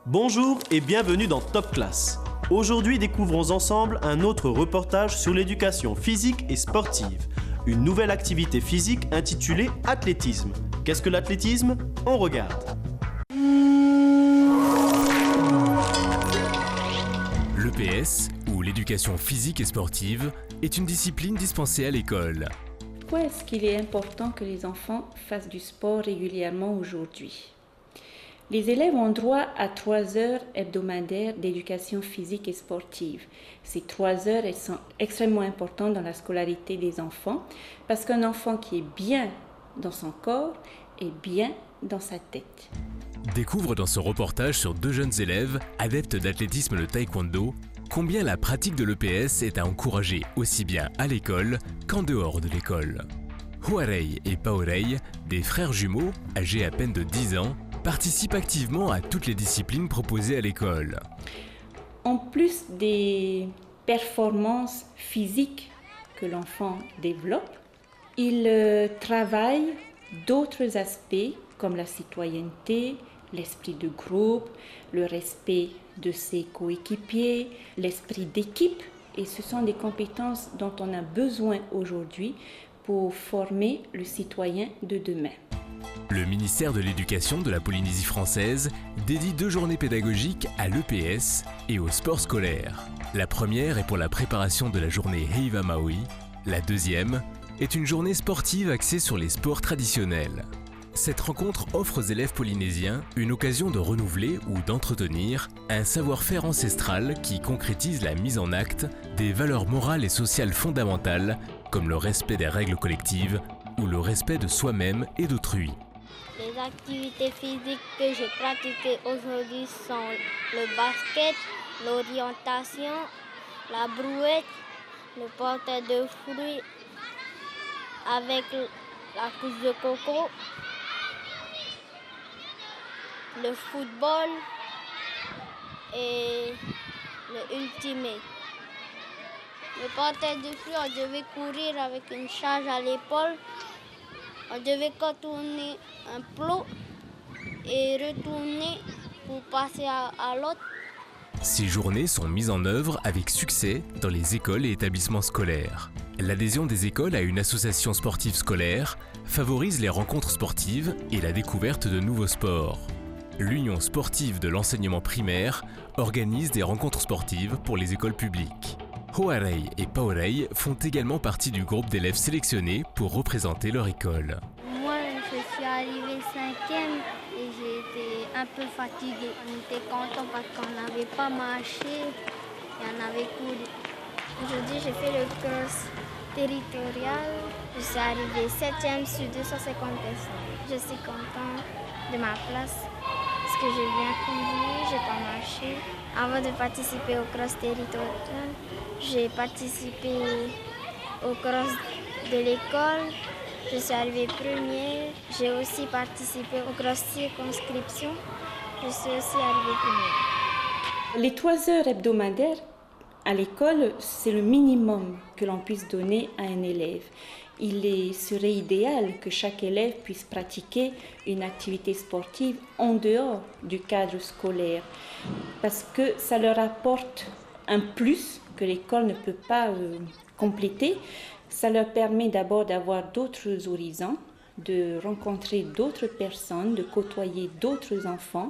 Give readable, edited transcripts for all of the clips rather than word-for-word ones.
Bonjour et bienvenue dans Top Class. Aujourd'hui, découvrons ensemble un autre reportage sur l'éducation physique et sportive. Une nouvelle activité physique intitulée athlétisme. Qu'est-ce que l'athlétisme? On regarde. L'EPS, ou l'éducation physique et sportive, est une discipline dispensée à l'école. Pourquoi est-ce qu'il est important que les enfants fassent du sport régulièrement aujourd'hui? Les élèves ont droit à 3 heures hebdomadaires d'éducation physique et sportive. Ces 3 heures, elles sont extrêmement importantes dans la scolarité des enfants parce qu'un enfant qui est bien dans son corps est bien dans sa tête. Découvre dans ce reportage sur 2 jeunes élèves, adeptes d'athlétisme de taekwondo, combien la pratique de l'EPS est à encourager aussi bien à l'école qu'en dehors de l'école. Huarei et Paorei, des frères jumeaux âgés à peine de 10 ans, participent activement à toutes les disciplines proposées à l'école. En plus des performances physiques que l'enfant développe, il travaille d'autres aspects comme la citoyenneté, l'esprit de groupe, le respect de ses coéquipiers, l'esprit d'équipe. Et ce sont des compétences dont on a besoin aujourd'hui pour former le citoyen de demain. Le ministère de l'Éducation de la Polynésie française dédie 2 journées pédagogiques à l'EPS et au sport scolaire. La première est pour la préparation de la journée Heiva Maui. La deuxième est une journée sportive axée sur les sports traditionnels. Cette rencontre offre aux élèves polynésiens une occasion de renouveler ou d'entretenir un savoir-faire ancestral qui concrétise la mise en acte des valeurs morales et sociales fondamentales comme le respect des règles collectives ou le respect de soi-même et d'autrui. Les activités physiques que j'ai pratiquées aujourd'hui sont le basket, l'orientation, la brouette, le portage de fruits avec la pousse de coco, le football et le ultimate. Le portage de fruits, on devait courir avec une charge à l'épaule. On devait contourner un plot et retourner pour passer à l'autre. Ces journées sont mises en œuvre avec succès dans les écoles et établissements scolaires. L'adhésion des écoles à une association sportive scolaire favorise les rencontres sportives et la découverte de nouveaux sports. L'Union sportive de l'enseignement primaire organise des rencontres sportives pour les écoles publiques. Huarei et Paorei font également partie du groupe d'élèves sélectionnés pour représenter leur école. Moi, je suis arrivée 5e et j'ai été un peu fatiguée. On était contents parce qu'on n'avait pas marché et on avait couru. Aujourd'hui, j'ai fait le cross territorial. Je suis arrivée 7e sur 250 personnes. Je suis contente de ma place parce que j'ai bien couru, j'ai pas marché. Avant de participer au cross territorial, j'ai participé au cross de l'école. Je suis arrivée première. J'ai aussi participé au cross circonscription. Je suis aussi arrivée première. Les 3 heures hebdomadaires à l'école, c'est le minimum que l'on puisse donner à un élève. Il serait idéal que chaque élève puisse pratiquer une activité sportive en dehors du cadre scolaire parce que ça leur apporte un plus que l'école ne peut pas compléter. Ça leur permet d'abord d'avoir d'autres horizons, de rencontrer d'autres personnes, de côtoyer d'autres enfants,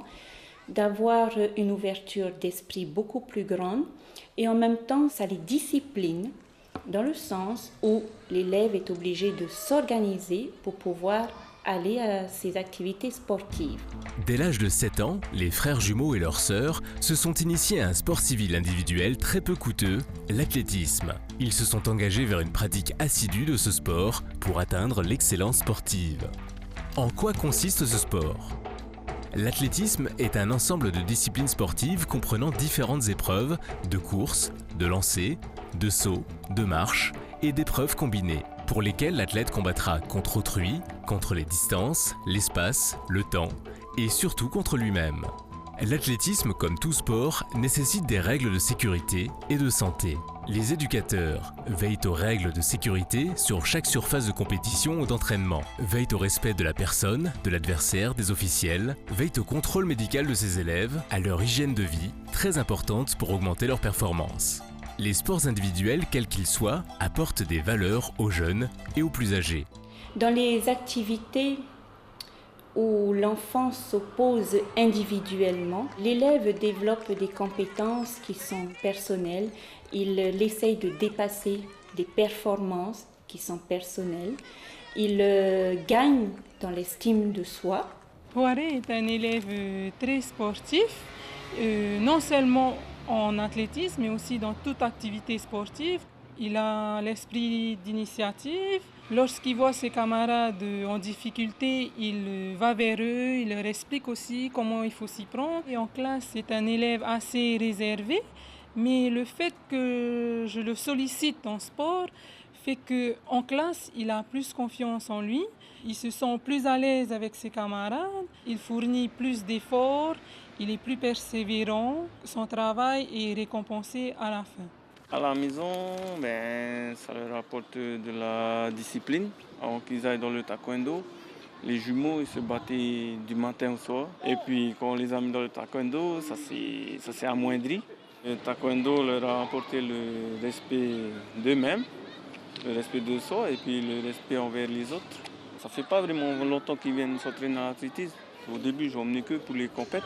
d'avoir une ouverture d'esprit beaucoup plus grande et en même temps ça les discipline dans le sens où l'élève est obligé de s'organiser pour pouvoir aller à ces activités sportives. Dès l'âge de 7 ans, les frères jumeaux et leurs sœurs se sont initiés à un sport civil individuel très peu coûteux, l'athlétisme. Ils se sont engagés vers une pratique assidue de ce sport pour atteindre l'excellence sportive. En quoi consiste ce sport ? L'athlétisme est un ensemble de disciplines sportives comprenant différentes épreuves de course, de lancer, de saut, de marche et d'épreuves combinées, pour lesquelles l'athlète combattra contre autrui, contre les distances, l'espace, le temps et surtout contre lui-même. L'athlétisme, comme tout sport, nécessite des règles de sécurité et de santé. Les éducateurs veillent aux règles de sécurité sur chaque surface de compétition ou d'entraînement, veillent au respect de la personne, de l'adversaire, des officiels, veillent au contrôle médical de ses élèves, à leur hygiène de vie, très importante pour augmenter leur performance. Les sports individuels, quels qu'ils soient, apportent des valeurs aux jeunes et aux plus âgés. Dans les activités où l'enfant s'oppose individuellement, l'élève développe des compétences qui sont personnelles. Il essaye de dépasser des performances qui sont personnelles. Il gagne dans l'estime de soi. Poiré est un élève très sportif, non seulement en athlétisme, mais aussi dans toute activité sportive. Il a l'esprit d'initiative. Lorsqu'il voit ses camarades en difficulté, il va vers eux, il leur explique aussi comment il faut s'y prendre. Et en classe, c'est un élève assez réservé, mais le fait que je le sollicite en sport fait qu'en classe, il a plus confiance en lui, il se sent plus à l'aise avec ses camarades, il fournit plus d'efforts, il est plus persévérant, son travail est récompensé à la fin. À la maison, ça leur apporte de la discipline avant qu'ils aillent dans le taekwondo. Les jumeaux, ils se battaient du matin au soir. Et puis quand on les a mis dans le taekwondo, ça s'est amoindri. Le taekwondo leur a apporté le respect d'eux-mêmes, le respect de soi et puis le respect envers les autres. Ça fait pas vraiment longtemps qu'ils viennent s'entraîner à l'athlétisme. Au début, je n'emmenais que pour les compètes.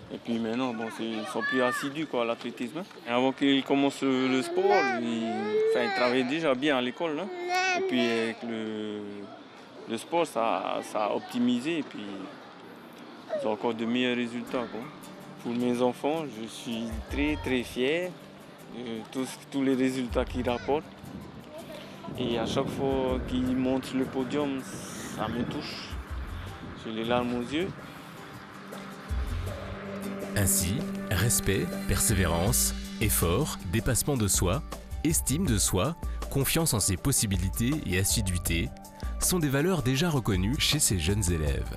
Et puis maintenant, ils sont plus assidus à l'athlétisme. Et avant qu'ils commencent le sport, ils travaillaient déjà bien à l'école. Et puis avec le sport, ça a optimisé et puis ils ont encore de meilleurs résultats. Pour mes enfants, je suis très très fier de tous les résultats qu'ils rapportent. Et à chaque fois qu'ils montent sur le podium, ça me touche. J'ai les larmes aux yeux. Ainsi, respect, persévérance, effort, dépassement de soi, estime de soi, confiance en ses possibilités et assiduité sont des valeurs déjà reconnues chez ces jeunes élèves.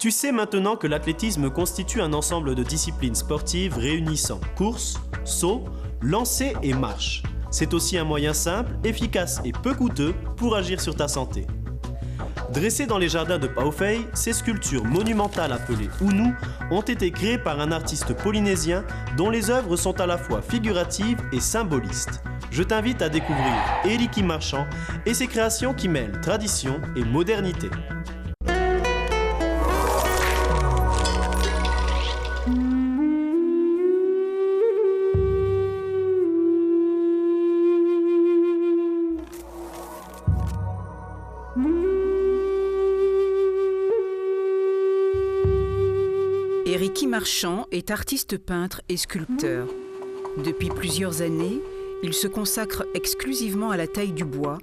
Tu sais maintenant que l'athlétisme constitue un ensemble de disciplines sportives réunissant course, saut, lancer et marche. C'est aussi un moyen simple, efficace et peu coûteux pour agir sur ta santé. Dressées dans les jardins de Paufei, ces sculptures monumentales appelées Unu ont été créées par un artiste polynésien dont les œuvres sont à la fois figuratives et symbolistes. Je t'invite à découvrir Eriki Marchand et ses créations qui mêlent tradition et modernité. Eriki Marchand est artiste peintre et sculpteur. Depuis plusieurs années, il se consacre exclusivement à la taille du bois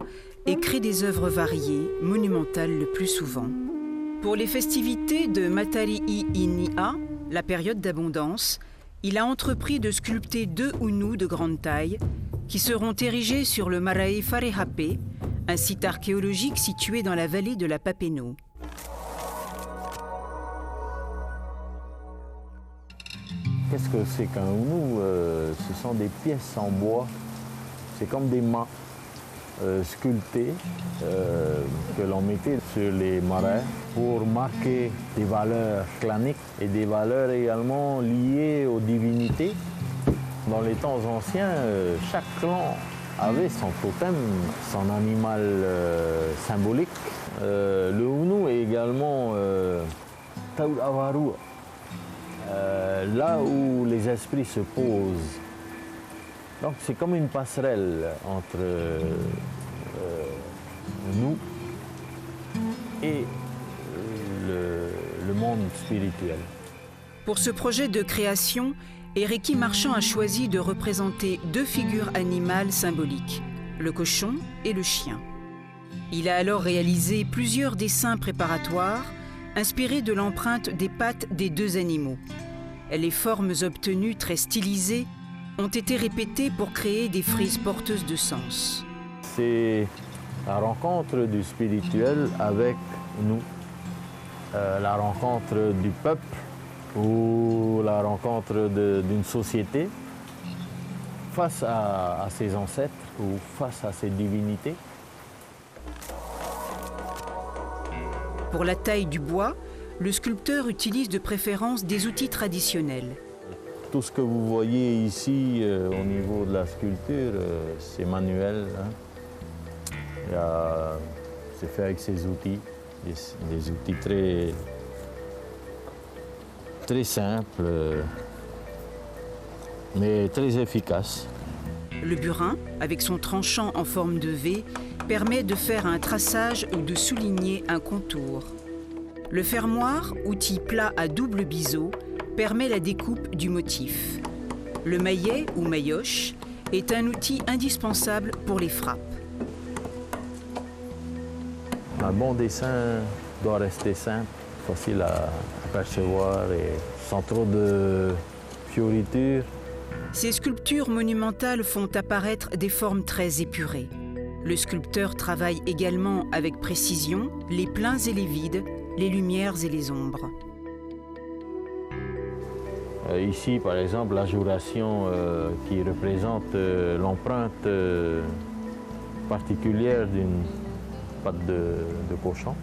et crée des œuvres variées, monumentales le plus souvent. Pour les festivités de Matari'i-Inia, la période d'abondance, il a entrepris de sculpter 2 Unu de grande taille qui seront érigés sur le Marae Wharehape, un site archéologique situé dans la vallée de la Papeno. Qu'est-ce que c'est qu'un Unu? Ce sont des pièces en bois. C'est comme des mâts sculptés que l'on mettait sur les marais pour marquer des valeurs claniques et des valeurs également liées aux divinités. Dans les temps anciens, chaque clan avait son totem, son animal symbolique. Le Unu est également Tauravaru. Là où les esprits se posent. Donc c'est comme une passerelle entre nous et le monde spirituel. Pour ce projet de création, Eriki Marchand a choisi de représenter 2 figures animales symboliques, le cochon et le chien. Il a alors réalisé plusieurs dessins préparatoires inspirés de l'empreinte des pattes des 2 animaux. les formes obtenues très stylisées ont été répétées pour créer des frises porteuses de sens. C'est la rencontre du spirituel avec nous, la rencontre du peuple ou la rencontre d'une société face à ses ancêtres ou face à ses divinités. Pour la taille du bois, le sculpteur utilise de préférence des outils traditionnels. Tout ce que vous voyez ici au niveau de la sculpture, c'est manuel. C'est fait avec ces outils, des outils très simples, mais très efficaces. Le burin, avec son tranchant en forme de V, permet de faire un traçage ou de souligner un contour. Le fermoir, outil plat à double biseau, permet la découpe du motif. Le maillet ou maillotche est un outil indispensable pour les frappes. Un bon dessin doit rester simple, facile à percevoir et sans trop de fioritures. Ces sculptures monumentales font apparaître des formes très épurées. Le sculpteur travaille également avec précision les pleins et les vides, les lumières et les ombres. Ici, par exemple, l'ajuration qui représente l'empreinte particulière d'une patte de cochon.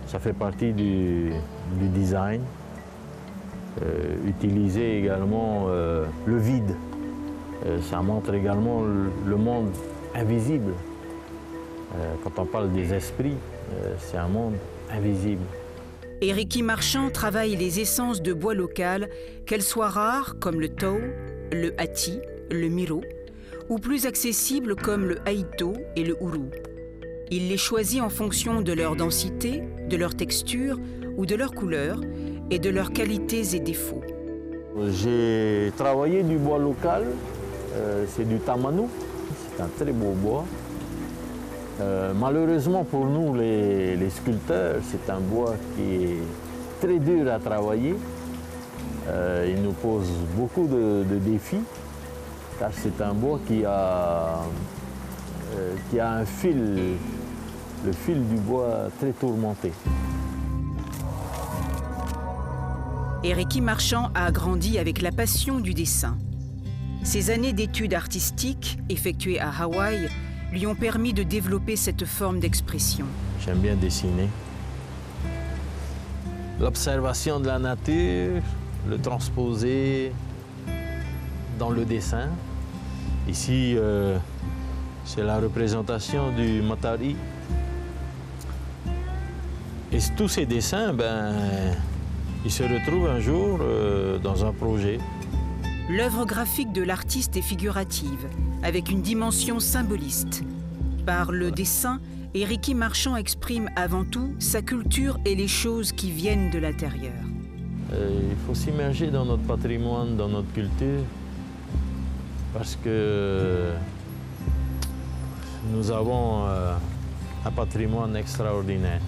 Ça fait partie du design. Utiliser également le vide. Ça montre également le monde invisible. Quand on parle des esprits, c'est un monde invisible. Ériki Marchand travaille les essences de bois locales, qu'elles soient rares comme le tau, le hati, le miro, ou plus accessibles comme le haïto et le ourou. Il les choisit en fonction de leur densité, de leur texture ou de leur couleur et de leurs qualités et défauts. J'ai travaillé du bois local, c'est du tamanou, c'est un très beau bois. Malheureusement pour nous, les sculpteurs, c'est un bois qui est très dur à travailler. Il nous pose beaucoup de défis, car c'est un bois qui a un fil, le fil du bois très tourmenté. Ériki Marchand a grandi avec la passion du dessin. Ses années d'études artistiques, effectuées à Hawaï, lui ont permis de développer cette forme d'expression. J'aime bien dessiner. L'observation de la nature, le transposer dans le dessin. Ici, c'est la représentation du Matari. Et tous ces dessins, ils se retrouvent un jour dans un projet. L'œuvre graphique de l'artiste est figurative, avec une dimension symboliste. Par le dessin, Ériki Marchand exprime avant tout sa culture et les choses qui viennent de l'intérieur. Il faut s'immerger dans notre patrimoine, dans notre culture, parce que nous avons un patrimoine extraordinaire.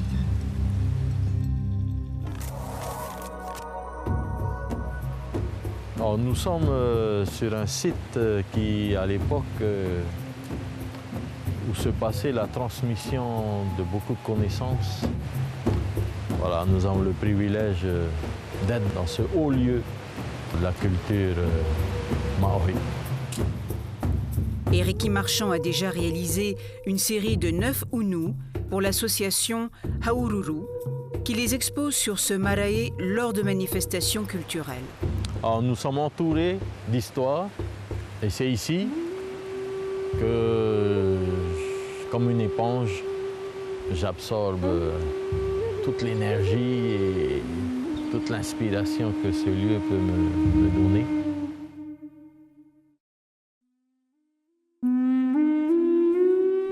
Alors, nous sommes sur un site qui, à l'époque, où se passait la transmission de beaucoup de connaissances. Voilà, nous avons le privilège d'être dans ce haut lieu de la culture maori. Ériki Marchand a déjà réalisé une série de 9 unus pour l'association Haururu, qui les expose sur ce marae lors de manifestations culturelles. Alors, nous sommes entourés d'histoires et c'est ici que, comme une éponge, j'absorbe toute l'énergie et toute l'inspiration que ce lieu peut me donner.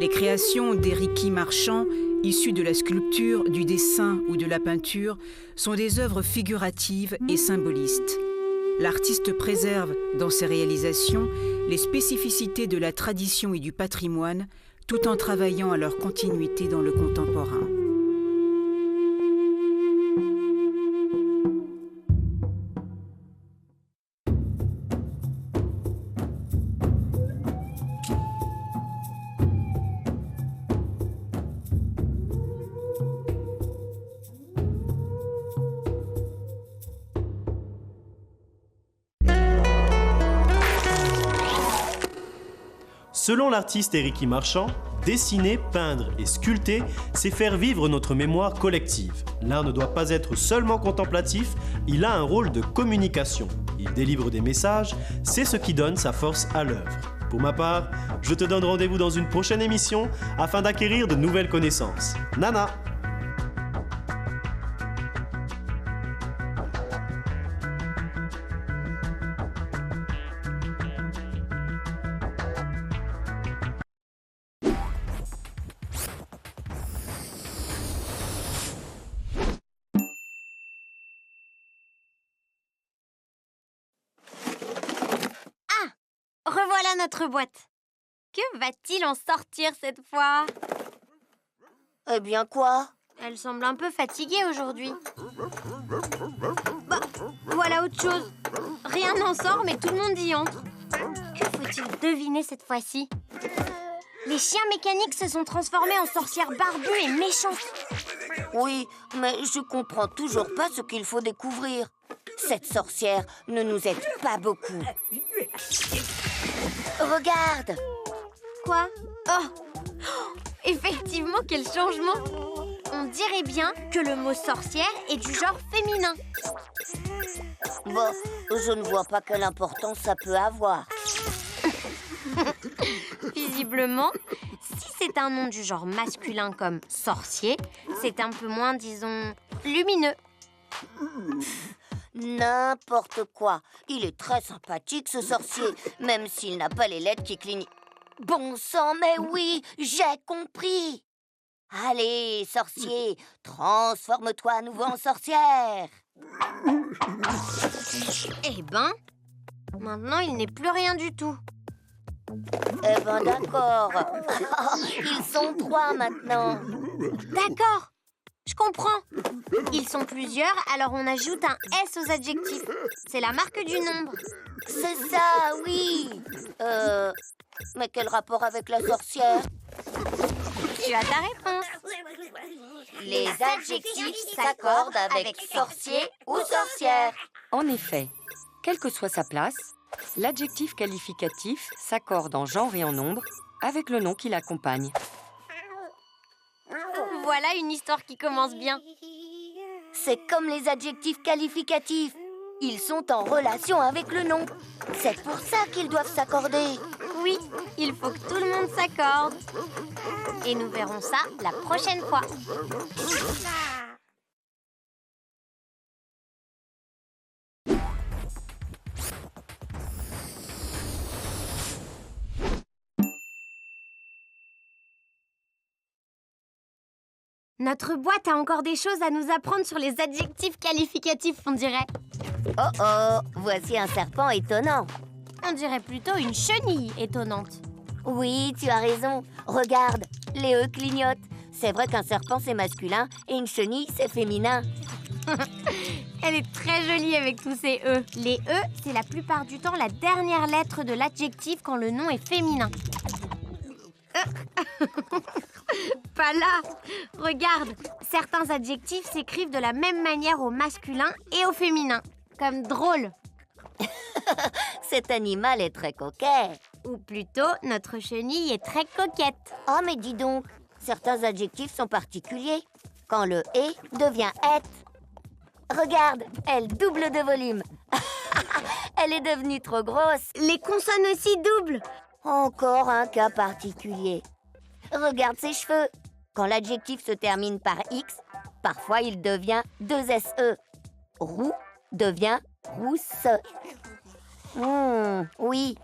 Les créations d'Ériki Marchand, issues de la sculpture, du dessin ou de la peinture, sont des œuvres figuratives et symbolistes. L'artiste préserve, dans ses réalisations, les spécificités de la tradition et du patrimoine, tout en travaillant à leur continuité dans le contemporain. Selon l'artiste Éricky Marchand, dessiner, peindre et sculpter, c'est faire vivre notre mémoire collective. L'art ne doit pas être seulement contemplatif, il a un rôle de communication. Il délivre des messages, c'est ce qui donne sa force à l'œuvre. Pour ma part, je te donne rendez-vous dans une prochaine émission afin d'acquérir de nouvelles connaissances. Nana! Revoilà notre boîte. Que va-t-il en sortir cette fois? Eh bien quoi? Elle semble un peu fatiguée aujourd'hui. Bah, voilà autre chose. Rien n'en sort, mais tout le monde y entre. Que faut-il deviner cette fois-ci? Les chiens mécaniques se sont transformés en sorcières barbues et méchantes. Oui, mais je comprends toujours pas ce qu'il faut découvrir. Cette sorcière ne nous aide pas beaucoup. Regarde! Quoi? Oh! Effectivement, quel changement! On dirait bien que le mot sorcière est du genre féminin. Bon, je ne vois pas quelle importance ça peut avoir. Visiblement, si c'est un nom du genre masculin comme sorcier, c'est un peu moins, disons, lumineux. N'importe quoi. Il est très sympathique, ce sorcier, même s'il n'a pas les lettres qui clignotent. Bon sang, mais oui, j'ai compris. Allez, sorcier, transforme-toi à nouveau en sorcière. Eh ben, maintenant il n'est plus rien du tout. Eh ben d'accord. Ils sont 3 maintenant. D'accord. Je comprends. Ils sont plusieurs, alors on ajoute un S aux adjectifs. C'est la marque du nombre. C'est ça, oui. Mais quel rapport avec la sorcière? Tu as ta réponse. Les adjectifs s'accordent avec sorcier ou sorcière. En effet, quelle que soit sa place, l'adjectif qualificatif s'accorde en genre et en nombre avec le nom qui l'accompagne. Voilà une histoire qui commence bien. C'est comme les adjectifs qualificatifs. Ils sont en relation avec le nom. C'est pour ça qu'ils doivent s'accorder. Oui, il faut que tout le monde s'accorde. Et nous verrons ça la prochaine fois. Notre boîte a encore des choses à nous apprendre sur les adjectifs qualificatifs, on dirait. Oh oh, voici un serpent étonnant. On dirait plutôt une chenille étonnante. Oui, tu as raison. Regarde, les E clignotent. C'est vrai qu'un serpent, c'est masculin et une chenille, c'est féminin. Elle est très jolie avec tous ces E. Les E, c'est la plupart du temps la dernière lettre de l'adjectif quand le nom est féminin. Pas là. Regarde, certains adjectifs s'écrivent de la même manière au masculin et au féminin. Comme drôle. Cet animal est très coquet. Ou plutôt, notre chenille est très coquette. Oh, mais dis donc, certains adjectifs sont particuliers. Quand le « et » devient « être ». Regarde, elle double de volume. Elle est devenue trop grosse. Les consonnes aussi doublent. Encore un cas particulier. Regarde ses cheveux. Quand l'adjectif se termine par X, parfois il devient 2 SE. Roux devient rousse. Oui,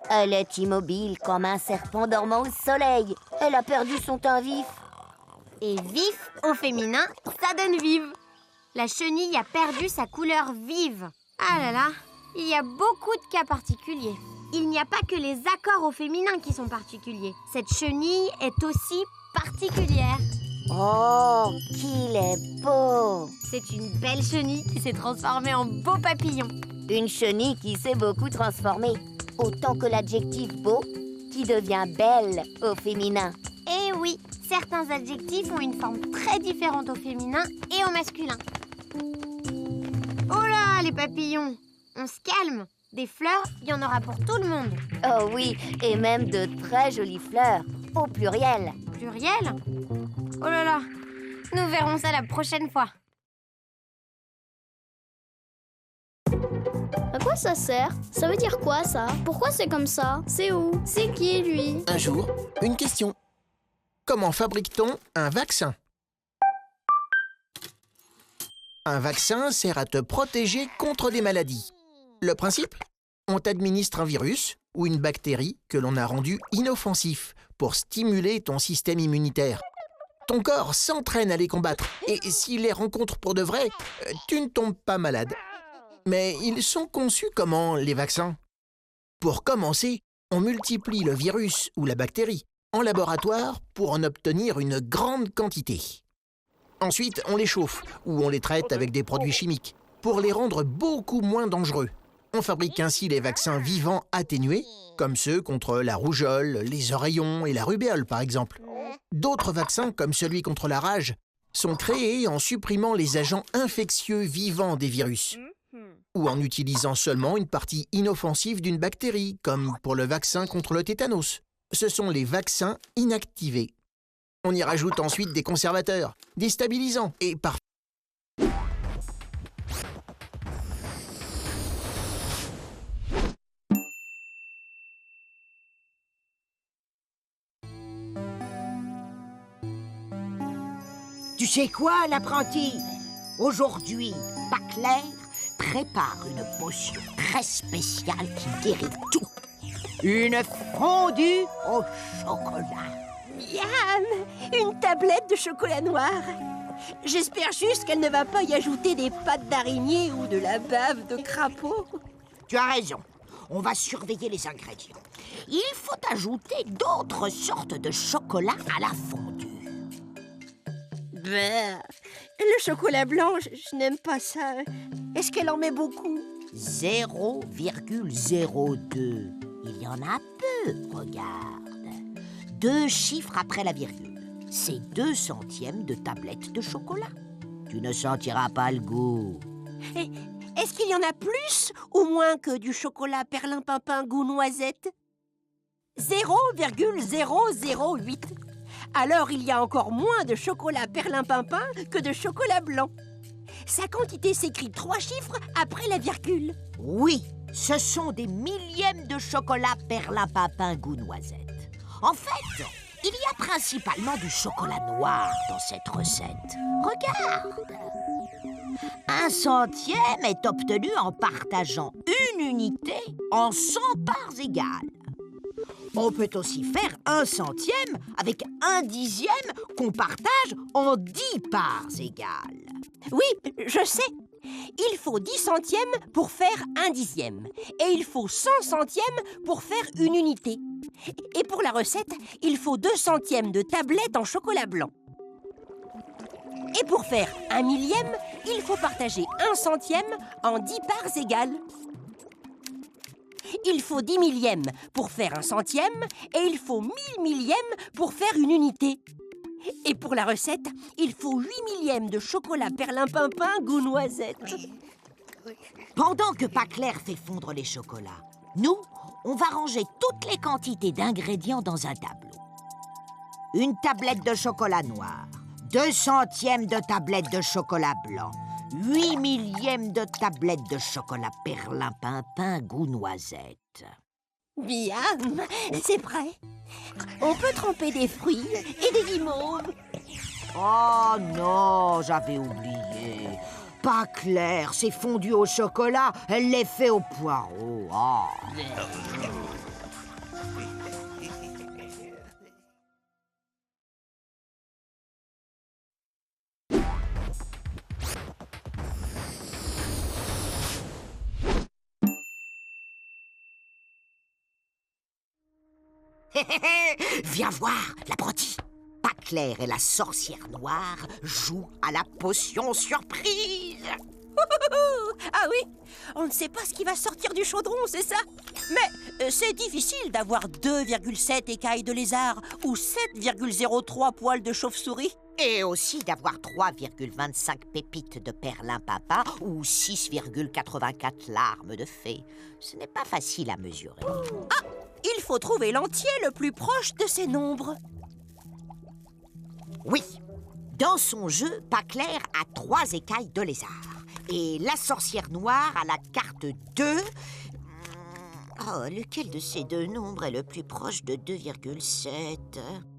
elle est immobile comme un serpent dormant au soleil. Elle a perdu son teint vif. Et vif, au féminin, ça donne vive. La chenille a perdu sa couleur vive. Ah là là, il y a beaucoup de cas particuliers. Il n'y a pas que les accords au féminin qui sont particuliers. Cette chenille est aussi particulière. Oh, qu'il est beau! C'est une belle chenille qui s'est transformée en beau papillon. Une chenille qui s'est beaucoup transformée. Autant que l'adjectif beau qui devient belle au féminin. Eh oui, certains adjectifs ont une forme très différente au féminin et au masculin. Oh là, les papillons! On se calme. Des fleurs, il y en aura pour tout le monde. Oh oui, et même de très jolies fleurs, au pluriel. Pluriel? Oh là là, nous verrons ça la prochaine fois. À quoi ça sert? Ça veut dire quoi, ça? Pourquoi c'est comme ça? C'est où? C'est qui, lui? Un jour, une question. Comment fabrique-t-on un vaccin? Un vaccin sert à te protéger contre des maladies. Le principe? On t'administre un virus ou une bactérie que l'on a rendu inoffensif pour stimuler ton système immunitaire. Ton corps s'entraîne à les combattre et s'il les rencontre pour de vrai, tu ne tombes pas malade. Mais ils sont conçus comment, les vaccins? Pour commencer, on multiplie le virus ou la bactérie en laboratoire pour en obtenir une grande quantité. Ensuite, on les chauffe ou on les traite avec des produits chimiques pour les rendre beaucoup moins dangereux. On fabrique ainsi les vaccins vivants atténués, comme ceux contre la rougeole, les oreillons et la rubéole par exemple. D'autres vaccins, comme celui contre la rage, sont créés en supprimant les agents infectieux vivants des virus ou en utilisant seulement une partie inoffensive d'une bactérie, comme pour le vaccin contre le tétanos. Ce sont les vaccins inactivés. On y rajoute ensuite des conservateurs, des stabilisants et parfois... Tu sais quoi, l'apprenti? Aujourd'hui, Paclair prépare une potion très spéciale qui guérit tout. Une fondue au chocolat. Miam! Une tablette de chocolat noir. J'espère juste qu'elle ne va pas y ajouter des pattes d'araignée ou de la bave de crapaud. Tu as raison. On va surveiller les ingrédients. Il faut ajouter d'autres sortes de chocolat à la fondue. Ben, le chocolat blanc, je n'aime pas ça. Est-ce qu'elle en met beaucoup? 0,02. Il y en a peu, regarde. 2 chiffres après la virgule. C'est 2 centièmes de tablette de chocolat. Tu ne sentiras pas le goût. Est-ce qu'il y en a plus ou moins que du chocolat perlimpinpin goût noisette? 0,008. Alors il y a encore moins de chocolat perlimpinpin que de chocolat blanc. Sa quantité s'écrit 3 chiffres après la virgule. Oui, ce sont des millièmes de chocolat perlimpinpin goût noisette. En fait, il y a principalement du chocolat noir dans cette recette. Regarde! 1 centième est obtenu en partageant une unité en 100 parts égales. On peut aussi faire 1 centième avec 1 dixième qu'on partage en 10 parts égales. Oui, je sais. Il faut 10 centièmes pour faire 1 dixième. Et il faut 100 centièmes pour faire une unité. Et pour la recette, il faut 2 centièmes de tablette en chocolat blanc. Et pour faire 1 millième, il faut partager 1 centième en 10 parts égales. Il faut 10 millièmes pour faire 1 centième et il faut 1000 millièmes pour faire une unité. Et pour la recette, il faut 8 millièmes de chocolat perlimpinpin goût noisette. Pendant que Paclair fait fondre les chocolats, nous, on va ranger toutes les quantités d'ingrédients dans un tableau. Une tablette de chocolat noir, 2 centièmes de tablette de chocolat blanc, 8 millièmes de tablette de chocolat perlimpinpin goût noisette. Miam, c'est prêt. On peut tremper des fruits et des guimauves. Oh non, j'avais oublié. Paclair, c'est fondu au chocolat, elle les fait au poireau. Oh. Viens voir, l'apprenti. Paclair et la sorcière noire jouent à la potion surprise. Ah oui, on ne sait pas ce qui va sortir du chaudron, c'est ça? Mais c'est difficile d'avoir 2,7 écailles de lézard ou 7,03 poils de chauve-souris. Et aussi d'avoir 3,25 pépites de perlimpinpin ou 6,84 larmes de fée. Ce n'est pas facile à mesurer. Ah! Il faut trouver l'entier le plus proche de ces nombres. Oui. Dans son jeu, Paclair a 3 écailles de lézard. Et la sorcière noire a la carte 2. Oh, lequel de ces deux nombres est le plus proche de 2,7 ?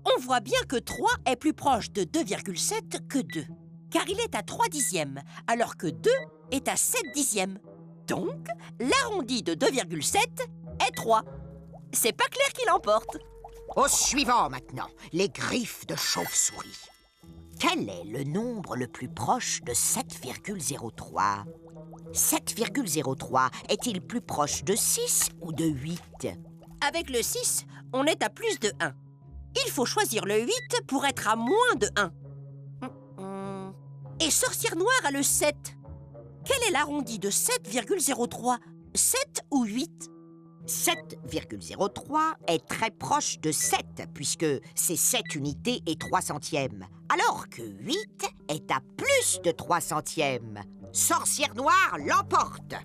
On voit bien que 3 est plus proche de 2,7 que 2. Car il est à 3 dixièmes, alors que 2 est à 7 dixièmes. Donc, l'arrondi de 2,7 est 3. C'est Paclair qui l'emporte. Au suivant maintenant, les griffes de chauve-souris. Quel est le nombre le plus proche de 7,03 ? 7,03 est-il plus proche de 6 ou de 8 ? Avec le 6, on est à plus de 1. Il faut choisir le 8 pour être à moins de 1. Et Sorcière Noire a le 7. Quel est l'arrondi de 7,03 ? 7 ou 8 ? 7,03 est très proche de 7, puisque c'est 7 unités et 3 centièmes, alors que 8 est à plus de 3 centièmes. Sorcière Noire l'emporte.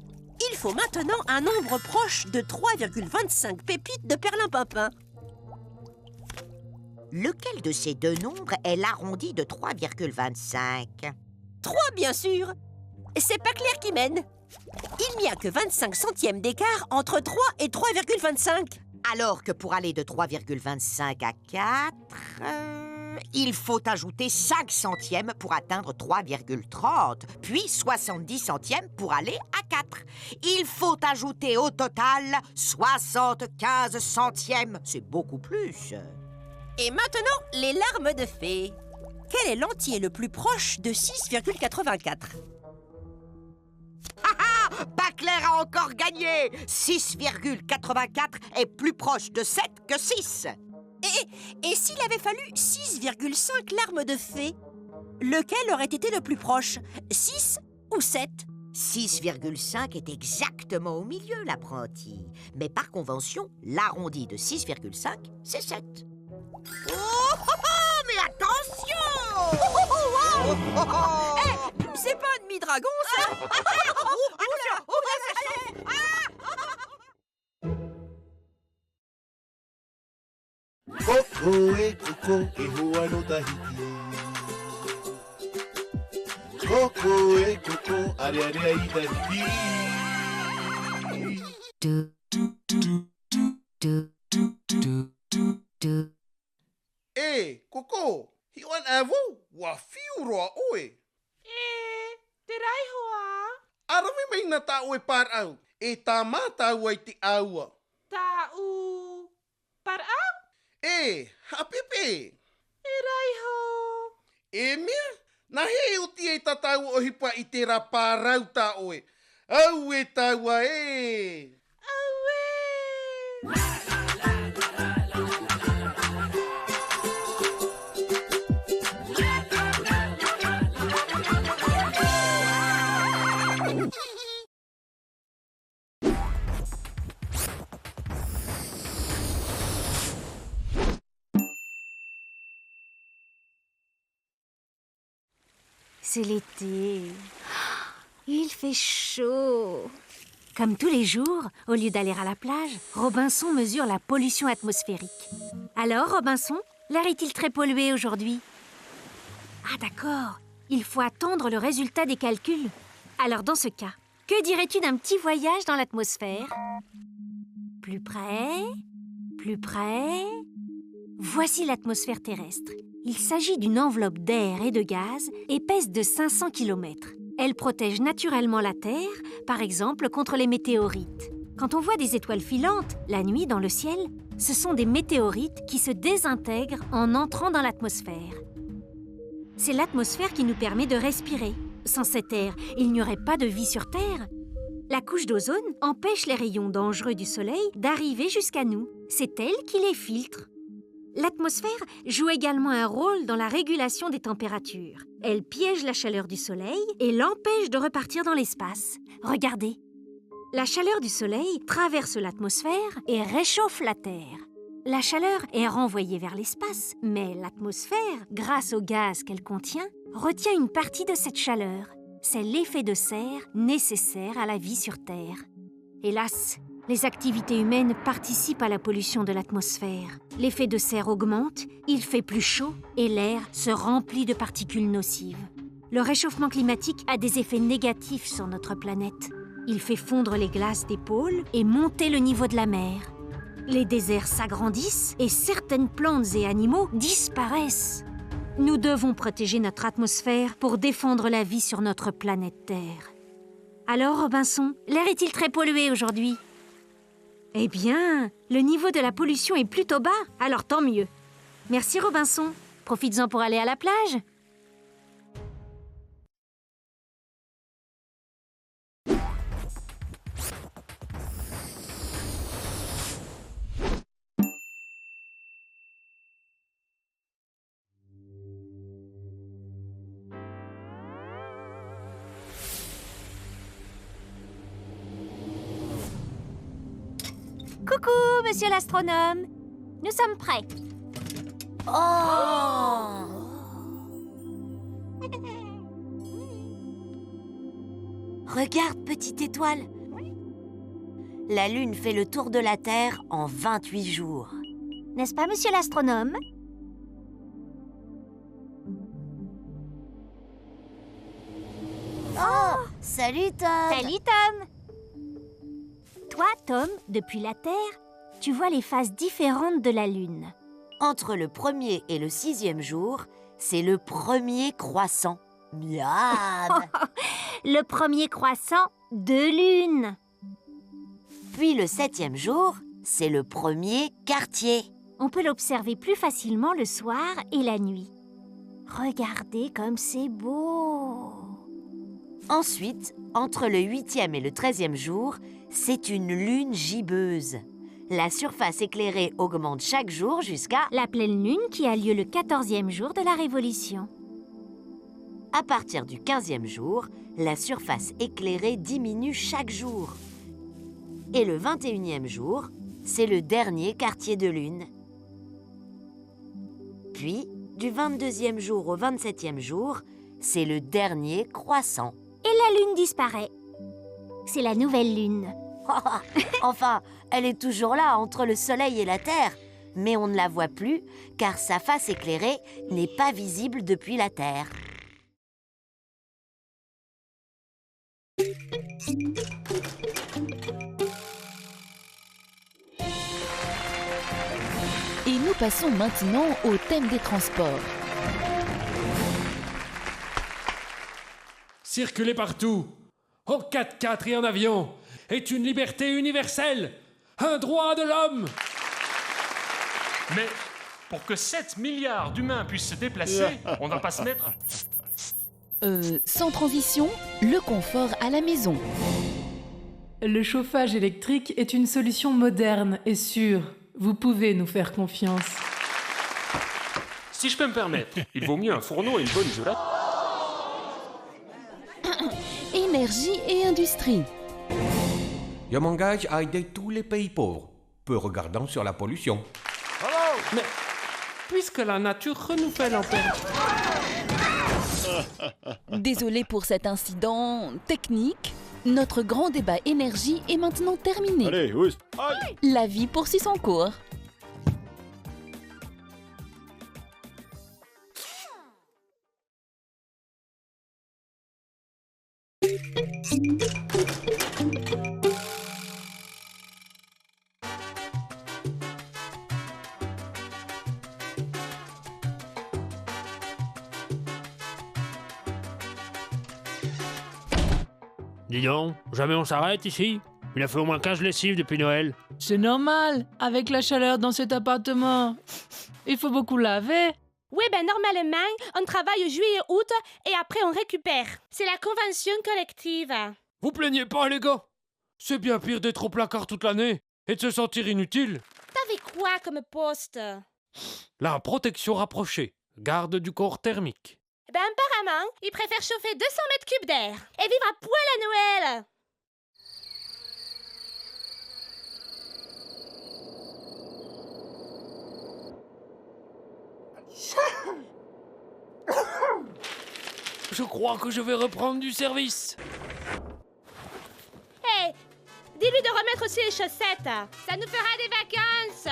Il faut maintenant un nombre proche de 3,25 pépites de perlimpinpin. Lequel de ces deux nombres est l'arrondi de 3,25 ? 3, bien sûr. C'est Paclair qui mène. Il n'y a que 25 centièmes d'écart entre 3 et 3,25. Alors que pour aller de 3,25 à 4, il faut ajouter 5 centièmes pour atteindre 3,30, puis 70 centièmes pour aller à 4. Il faut ajouter au total 75 centièmes. C'est beaucoup plus. Et maintenant, les larmes de fée. Quel est l'entier le plus proche de 6,84 ? Paclair a encore gagné. 6,84 est plus proche de 7 que 6. Et s'il avait fallu 6,5 larmes de fée, lequel aurait été le plus proche, 6 ou 7 ? 6,5 est exactement au milieu, l'apprenti. Mais par convention, l'arrondi de 6,5, c'est 7. Mais attention! C'est pas un demi-dragon, ça! Coco et Coco et Hoano Tahiti. Coco et Coco, allez, allez, Tahiti. Eh, Coco, hiwan avo, wa fiu roa oe. Tirai hoa. Arawi mai na ta oe par au, e ta mata oe te aua. Ta u par au? Eh, hapepe. Tirai ho. E mea, na he uti e tatau o hipa I te ra parau ta oe. Au e taua e. C'est l'été. Il fait chaud. Comme tous les jours, au lieu d'aller à la plage, Robinson mesure la pollution atmosphérique. Alors, Robinson, l'air est-il très pollué aujourd'hui? Ah d'accord, il faut attendre le résultat des calculs. Alors dans ce cas, que dirais-tu d'un petit voyage dans l'atmosphère? Plus près, plus près... Voici l'atmosphère terrestre. Il s'agit d'une enveloppe d'air et de gaz épaisse de 500 km. Elle protège naturellement la Terre, par exemple contre les météorites. Quand on voit des étoiles filantes, la nuit dans le ciel, ce sont des météorites qui se désintègrent en entrant dans l'atmosphère. C'est l'atmosphère qui nous permet de respirer. Sans cet air, il n'y aurait pas de vie sur Terre. La couche d'ozone empêche les rayons dangereux du Soleil d'arriver jusqu'à nous. C'est elle qui les filtre. L'atmosphère joue également un rôle dans la régulation des températures. Elle piège la chaleur du Soleil et l'empêche de repartir dans l'espace. Regardez. La chaleur du Soleil traverse l'atmosphère et réchauffe la Terre. La chaleur est renvoyée vers l'espace, mais l'atmosphère, grâce au gaz qu'elle contient, retient une partie de cette chaleur. C'est l'effet de serre nécessaire à la vie sur Terre. Hélas, les activités humaines participent à la pollution de l'atmosphère. L'effet de serre augmente, il fait plus chaud et l'air se remplit de particules nocives. Le réchauffement climatique a des effets négatifs sur notre planète. Il fait fondre les glaces des pôles et monter le niveau de la mer. Les déserts s'agrandissent et certaines plantes et animaux disparaissent. Nous devons protéger notre atmosphère pour défendre la vie sur notre planète Terre. Alors, Robinson, l'air est-il très pollué aujourd'hui? Eh bien, le niveau de la pollution est plutôt bas, alors tant mieux. Merci, Robinson. Profites-en pour aller à la plage. Coucou, monsieur l'astronome. Nous sommes prêts. Oh! Regarde, petite étoile. La Lune fait le tour de la Terre en 28 jours. N'est-ce pas, monsieur l'astronome? Oh! Salut, Tom! Salut, Tom! Toi, Tom, depuis la Terre, tu vois les phases différentes de la Lune. Entre le 1er et le 6e jour, c'est le premier croissant. Miam! Le premier croissant de Lune. Puis le 7e jour, c'est le premier quartier. On peut l'observer plus facilement le soir et la nuit. Regardez comme c'est beau! Ensuite, entre le 8e et le 13e jour, c'est une lune gibbeuse. La surface éclairée augmente chaque jour jusqu'à la pleine lune qui a lieu le 14e jour de la Révolution. À partir du 15e jour, la surface éclairée diminue chaque jour. Et le 21e jour, c'est le dernier quartier de lune. Puis, du 22e jour au 27e jour, c'est le dernier croissant. Et la lune disparaît. C'est la nouvelle lune. Enfin, elle est toujours là, entre le soleil et la Terre. Mais on ne la voit plus, car sa face éclairée n'est pas visible depuis la Terre. Et nous passons maintenant au thème des transports. Circuler partout, en 4x4 et en avion, est une liberté universelle, un droit de l'homme. Mais pour que 7 milliards d'humains puissent se déplacer, on ne va pas se mettre... Sans transition, le confort à la maison. Le chauffage électrique est une solution moderne et sûre. Vous pouvez nous faire confiance. Si je peux me permettre, il vaut mieux un fourneau et une bonne isolate. Énergie et industrie. Je m'engage à aider tous les pays pauvres, peu regardant sur la pollution. Mais puisque la nature renouvelle en paix. Désolé pour cet incident technique. Notre grand débat énergie est maintenant terminé. Allez, oust. Aïe. La vie poursuit son cours. Dis donc, jamais on s'arrête ici? Il a fait au moins 15 lessives depuis Noël. C'est normal, avec la chaleur dans cet appartement. Il faut beaucoup laver. Oui, normalement, on travaille juillet-août et après on récupère. C'est la convention collective. Vous plaignez pas, les gars? C'est bien pire d'être au placard toute l'année et de se sentir inutile. T'avais quoi comme poste? La protection rapprochée, garde du corps thermique. Apparemment, ils préfèrent chauffer 200 mètres cubes d'air et vivre à poil à Noël. Je crois que je vais reprendre du service. Hé, dis-lui de remettre aussi les chaussettes. Ça nous fera des vacances.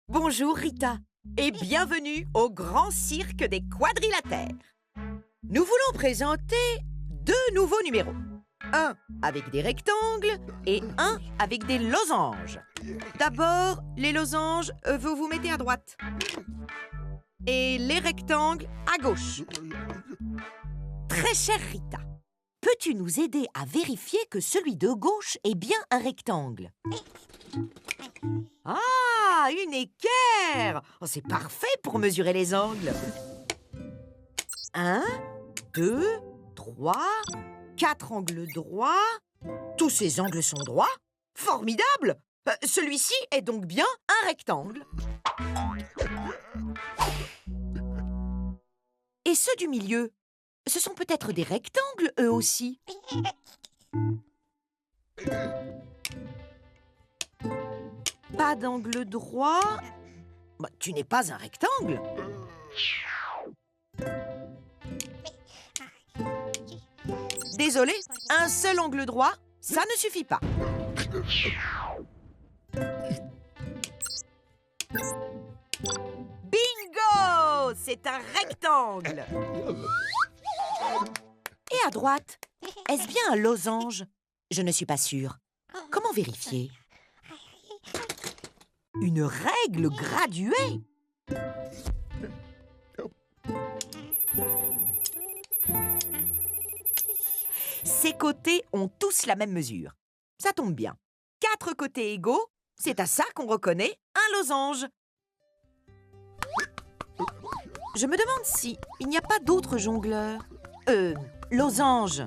Bonjour Rita et bienvenue au grand cirque des quadrilatères. Nous voulons présenter 2 nouveaux numéros. Un avec des rectangles et un avec des losanges. D'abord, les losanges, vous vous mettez à droite. Et les rectangles à gauche. Très chère Rita, peux-tu nous aider à vérifier que celui de gauche est bien un rectangle? Ah, une équerre! Oh, c'est parfait pour mesurer les angles. 1, 2, 3, 4 angles droits. Tous ces angles sont droits. Formidable! Celui-ci est donc bien un rectangle. Et ceux du milieu, ce sont peut-être des rectangles, eux aussi. Pas d'angle droit. Bah, tu n'es pas un rectangle. Désolé, un seul angle droit, ça ne suffit pas. Bingo! C'est un rectangle. Et à droite, est-ce bien un losange? Je ne suis pas sûre. Comment vérifier? Une règle graduée. Ces côtés ont tous la même mesure. Ça tombe bien. 4 côtés égaux, c'est à ça qu'on reconnaît un losange. Je me demande si il n'y a pas d'autres jongleurs. Losanges.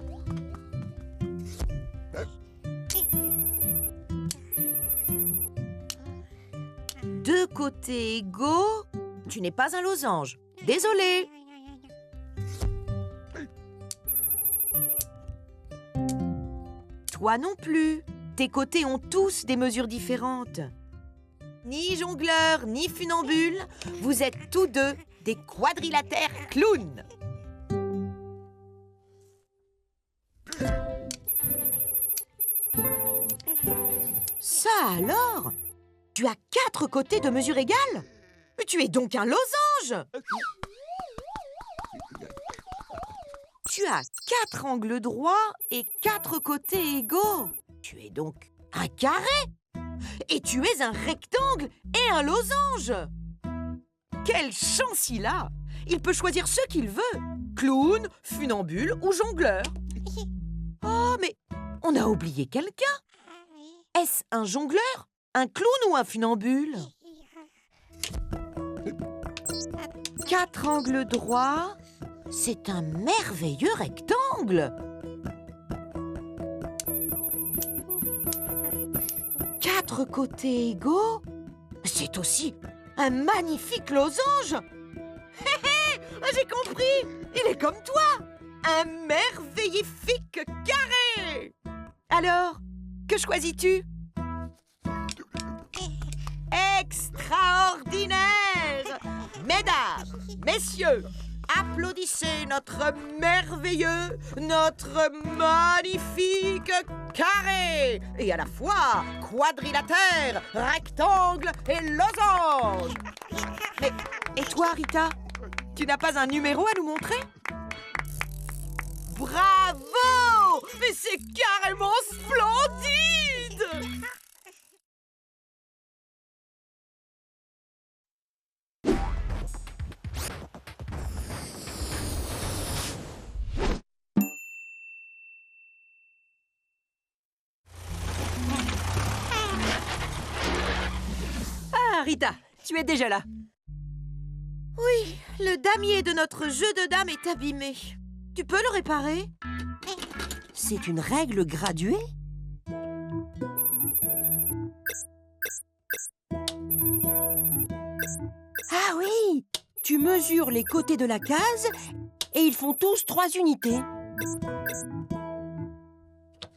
Deux côtés égaux, tu n'es pas un losange. Désolé. Toi non plus. Tes côtés ont tous des mesures différentes. Ni jongleur, ni funambule, vous êtes tous deux des quadrilatères clowns. Ça alors? Tu as 4 côtés de mesure égale? Tu es donc un losange! Tu as 4 angles droits et 4 côtés égaux. Tu es donc un carré. Et tu es un rectangle et un losange. Quelle chance il a! Il peut choisir ce qu'il veut. Clown, funambule ou jongleur. Oh, mais on a oublié quelqu'un. Est-ce un jongleur, un clown ou un funambule? 4 angles droits, c'est un merveilleux rectangle. 4 côtés égaux, c'est aussi un magnifique losange. Hé hé, j'ai compris, il est comme toi, un merveillifique carré. Alors, que choisis-tu? Extraordinaire! Mesdames, messieurs, applaudissez notre merveilleux, notre magnifique carré! Et à la fois quadrilatère, rectangle et losange! Mais, et toi, Rita? Tu n'as pas un numéro à nous montrer? Bravo! Mais c'est carrément splendide! Ah, Rita, tu es déjà là. Oui, le damier de notre jeu de dames est abîmé. Tu peux le réparer? C'est une règle graduée? tu mesures les côtés de la case et ils font tous 3 unités.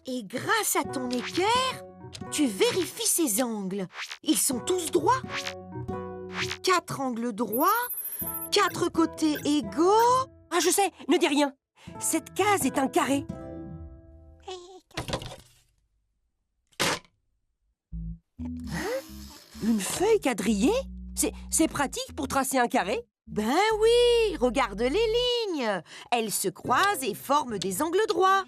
Et grâce à ton équerre, tu vérifies ces angles. Ils sont tous droits. 4 angles droits, 4 côtés égaux. Ah, je sais, ne dis rien. Cette case est un carré. Une feuille quadrillée? C'est pratique pour tracer un carré? Ben oui, regarde les lignes. Elles se croisent et forment des angles droits.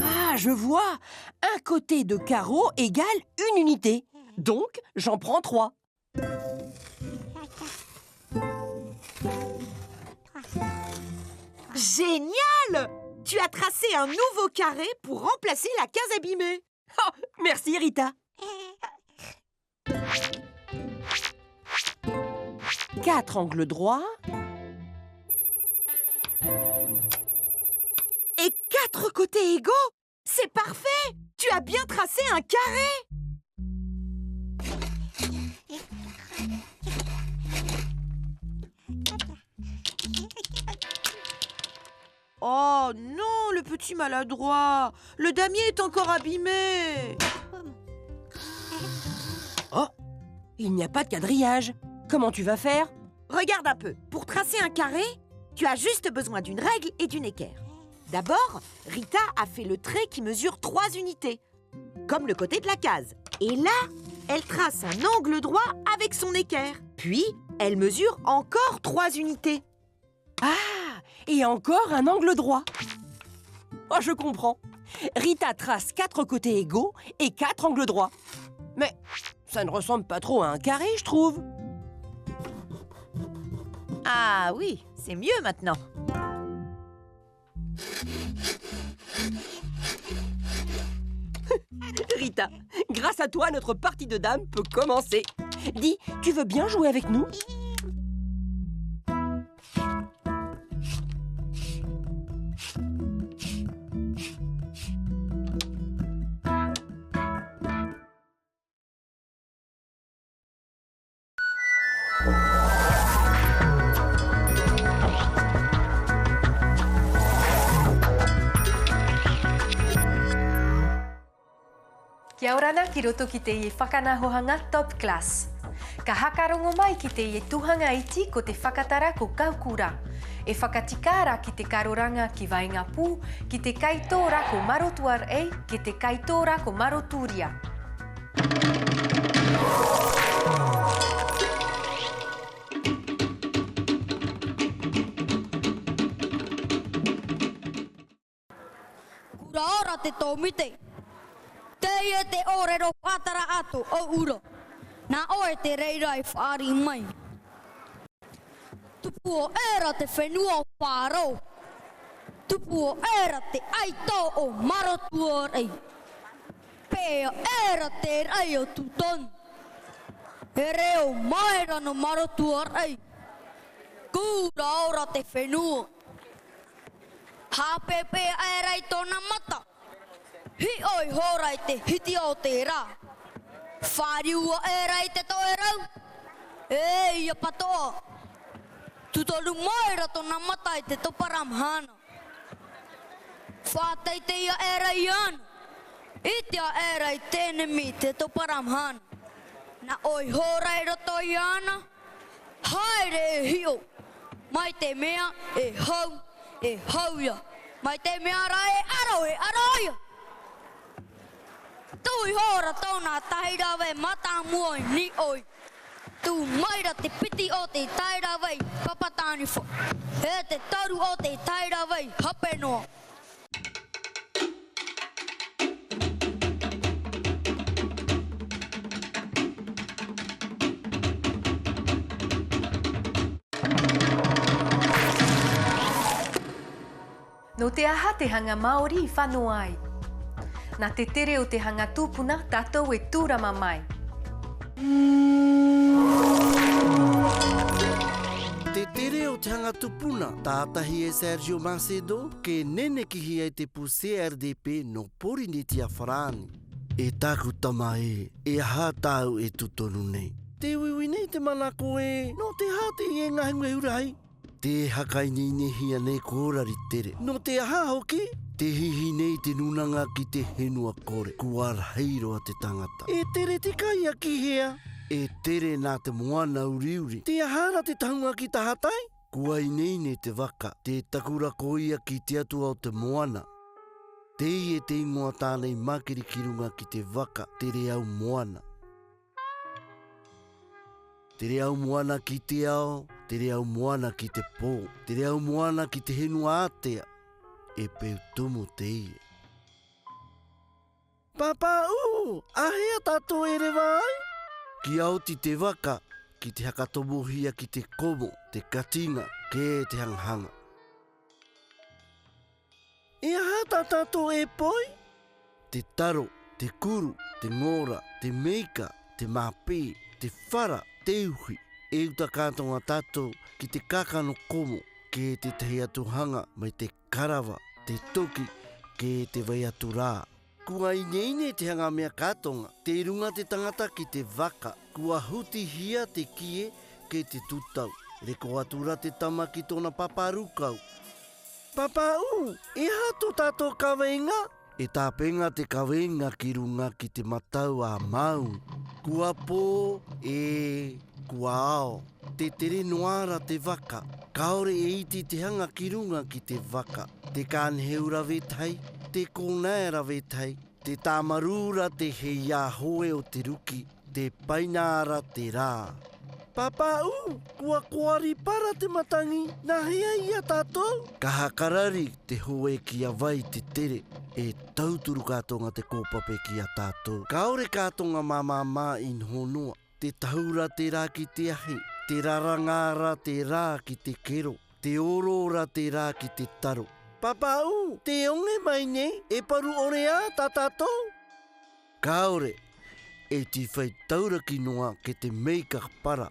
Ah, je vois. Un côté de carreau égale une unité. Donc, j'en prends 3. Génial! Tu as tracé un nouveau carré pour remplacer la case abîmée. Oh, merci Rita. 4 angles droits. Et 4 côtés égaux. C'est parfait! Tu as bien tracé un carré. Oh non, le petit maladroit! Le damier est encore abîmé! Oh, il n'y a pas de quadrillage. Comment tu vas faire? Regarde un peu. Pour tracer un carré, tu as juste besoin d'une règle et d'une équerre. D'abord, Rita a fait le trait qui mesure 3 unités, comme le côté de la case. Et là, elle trace un angle droit avec son équerre. Puis, elle mesure encore 3 unités. Ah, et encore un angle droit. Oh, je comprends. Rita trace 4 côtés égaux et 4 angles droits. Mais ça ne ressemble pas trop à un carré, je trouve. Ah oui, c'est mieux maintenant. Rita, grâce à toi, notre partie de dames peut commencer. Dis, tu veux bien jouer avec nous? Kia ora na ki roto ki te ie whakanahohanga Top Class. Ka hakarongo mai ki te ie tuhanga iti ko te whakatara ko kaukura. E whakatikara ki te karoranga ki Wainga Pū, ki te kaitora ko Marotuar ei, ki te kaitora ko Maroturia. Kura ora te tōmite. Te ia te orero patara atu o uro. Nā oe te reirai whaari mai. Tupu o era te whenua o whārau. Tupu o era te aito o Marotuar ei. Pea era te rei o tuton. E reo maera no Marotuar ei. Kura ora te whenua. Hapepe era i tōna mata. Hi oi horai te hiti o te rā. Whāriua e rei te toe rau. E ia patoa. Tutolu maira tōna mata i te toparamhana. Whātei te ia e rei ana. Itia e rei tēne mi te toparamhana. Na oi horai roto i ana. Haere e hio. Mai te mea e hauia. Mai te mea ra e aroia. Tui hora tōna tairawe mata muoi ni oi. Tu maira te piti o te tairawe papatāni fo. He te taru o te tairawe hape noa. No te aha te hanga Māori I whanua ai. Nā te tere o te hanga tūpuna tātou e tūrama mai. Te tere o te hanga tupuna, tātahi e Sergio Macedo, ke nene ki hi e te pu CRDP no Poriniti a Wharani. E tāku tama e aha tāu e tutonu nei. Te wiwi nei te mana koe, no te hate i e ngahi urai. Te hakai nei nehia nei kōrari tere. No te aha hoki, te hihi nei te nunanga ki te henua kore. Kua reiroa te tangata. E tere te kai a ki hea. E tere nā te moana uriuri. Te ahara te taunga ki tahatai. Kua i nei ne te waka. Te takura koia ki te atua o te moana. Te i e te ingoa tānei makiri kirunga ki te waka. Te reau moana. Te reau moana ki te ao. Te reau moana ki te pō. Te reau moana ki te henua atea. E peu tumu te ie. Papa ahea tato ere vai? Ki auti te waka, ki te hakatomohia ki te komo, te katinga, ke te hanghanga. E aha tato e poi? Te taro, te kuru, te ngora, te meika, te mapi, te whara, te uhi. E uta kātonga tato ki te kakano komo, ke te tehi atuhanga mai te karawa, te toki, ke te vai atu rā. Kua ineine te hanga mea kātonga, te runga te tangata ki te waka, kua huti hia te kie ke te tutau. Reko atura te tama ki tōna paparukau. Papa e hato tātou kawenga? E tāpenga te kawenga ki runga ki te matau a mau. Kua pō kua ao. Te tere noara te waka. Kaore e iti te hanga ki runga ki te waka. Te kāneheura vetai. Te kōnaera vetai, te tāmarura te hei ahoe o te ruki, te painara te rā. Papa kua koari para te matangi, nā hea ia tātou? Ka hakarari te hoe ki a vai te tere, e tauturu kātonga te kōpape ki a tātou. Kaore kātonga mā in honua, te tahura te rā ki te ahi, te rarangara te rā ki te kero, te orora te rā ki te taro. Papa te onge mai nei, e paru orea tātātou? Kaore, e ti whai tauraki noa ke te meika para.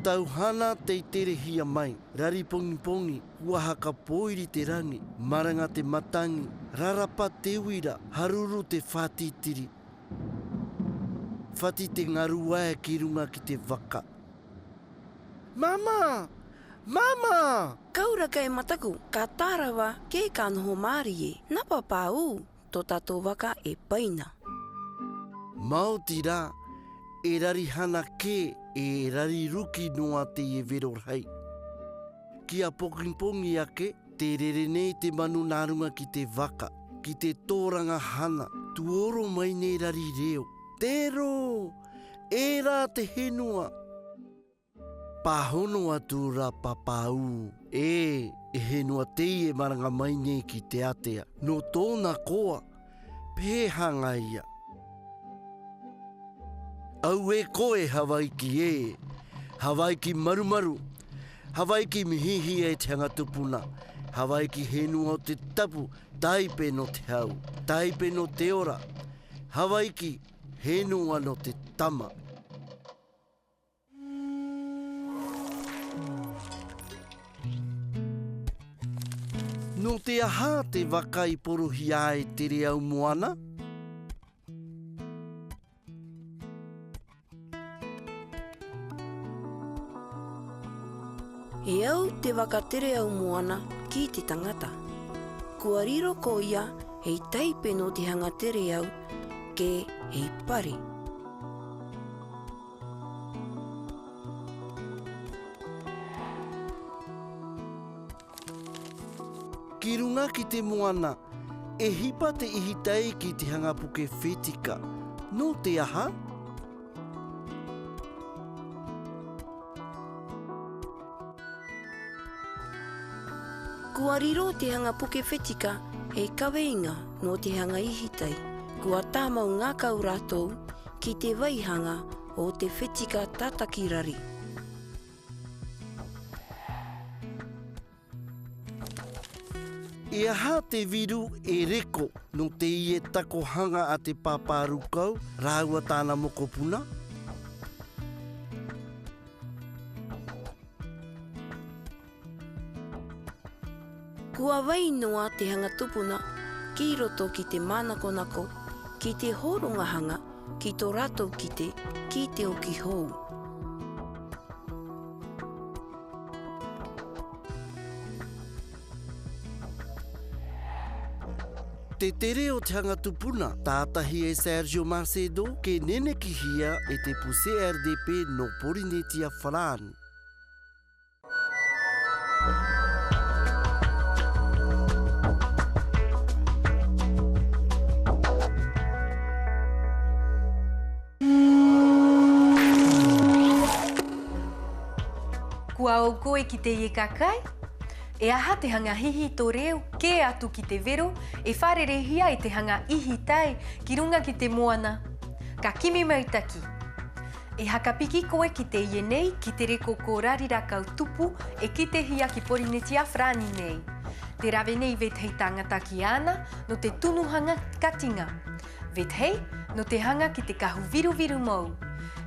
Tauhana te terehia mai, rari pongi, huahaka poiri te rangi, maranga te matangi, rarapa te wira, haruru te whatitiri. Whati te ngaruae ki runga ki te waka. Mama! Kaura kai mataku, ka tārawa ke ka noho māri e. Nā papa tō tātou waka e paina. Mauti rā, e rari hana ke, e rari ruki noa te e vero rei. Kia pokinpongi ake, te rere nei te manu nārunga ki te waka, ki te tōranga hana, tuoro mai nei rari reo. Tero, e rā te henua. Pahono atu rā papau, e henua teie maranga mai nei ki te atea. No tōna koa, pēhanga ia. Au e koe Hawaiki e, Hawaiki marumaru, Hawaiki mihihi e te hanga tupuna, Hawaiki henua o te tapu, taipe no te hau, taipe no te ora, Hawaiki henua no te tama. No te aha te waka i porohi ai te reau moana? E au te waka te reau moana ki te tangata. Kua riro ko ia hei taipe no te hanga te reau ke hei pari. Ki runga ki te moana, e hipa te ihitei ki te hangapuke whetika. No te aha? Kua riro te hangapuke whetika hei kaweinga no te hanga ihitei. Kua tāmau ngā kau rātou ki te waihanga o te whetika tātakirari. E aha te viru e reko no te ie tako hanga a te paparukau rāua tāna mokopuna? Kua wainoa te hanga tupuna ki roto ki te mānakonako, ki te horongahanga, ki tō rātou ki te oki hou. te tere o te hanga tupuna, tātahi e Sergio Macedo ke nene ki hia e te puse RDP no Porinetia Wharani. Kua au koe ki te ie kakai? E aha te hanga hihi tō reo, ke atu ki te vero, e wharerehia i te hanga ihi tai ki runga ki te moana. Ka kimi mautaki. E hakapiki koe ki te ie nei ki te reko ko rarira kau tupu e ki te hia ki Porinetia Wharani nei. Te rawe nei vethei tangata ki ana no te tunuhanga katinga. Vethei no te hanga ki te kahu viru mau.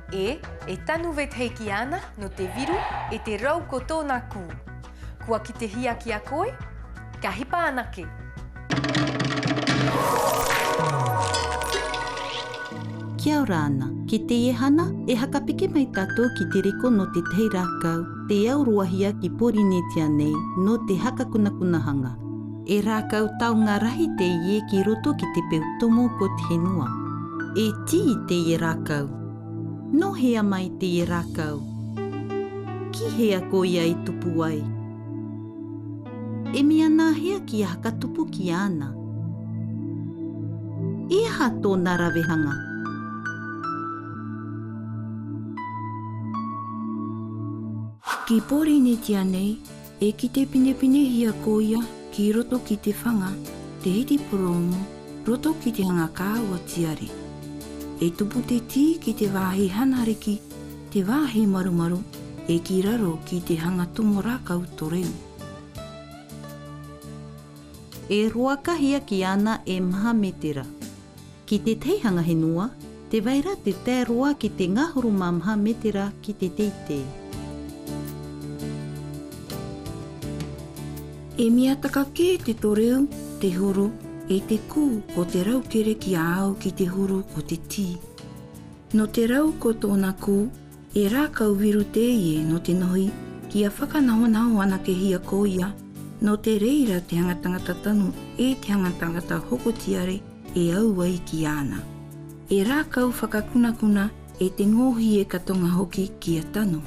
E tanu vethei ki ana no te viru e te rau ko tōna kū. Kua ki te hia ki a koe, ka hipa anake. Kia ora ana, ki te hana e hakapiki mai tātou ki te reko no te tei rākau, te auruahia ki Porinetia nei no te hakakunakunahanga. E rākau taunga rahi te ie ki roto ki te peutomo ko te henua. E ti te ie rākau. No hea mai te ie rākau. Ki hea ko ia i tupu ai. E mea nā hea ki a hakatupu ki ana. E aha tōna rawehanga. Ki Porinetia nei, e ki te pinepine hia ko ia ki roto ki te whanga, te hiti poromo, roto ki te hanga kāua tiare. E tupu te tī ki te wāhi hanariki, te wāhi marumaru, e ki raro ki te hanga tomo rākau tō reu. E roakahia ki ana e maha metera. Ki te teihanga henua, te waira te tēroa ki te ngahuru maha metera ki te teitei. E mea takake te tō reu, te horo, e te kū o te raukere ki ao ki te huru o te tī. No te rau ko tōna kū, e rākau viru te ie no te nohi ki a whakanahonaho ana ke hia ko ia, no te reira te hangatangata tanu e te hangatangata hokotiare e auai ki ana. E rākau whakakunakuna e te ngohi e katonga hoki ki a tanu.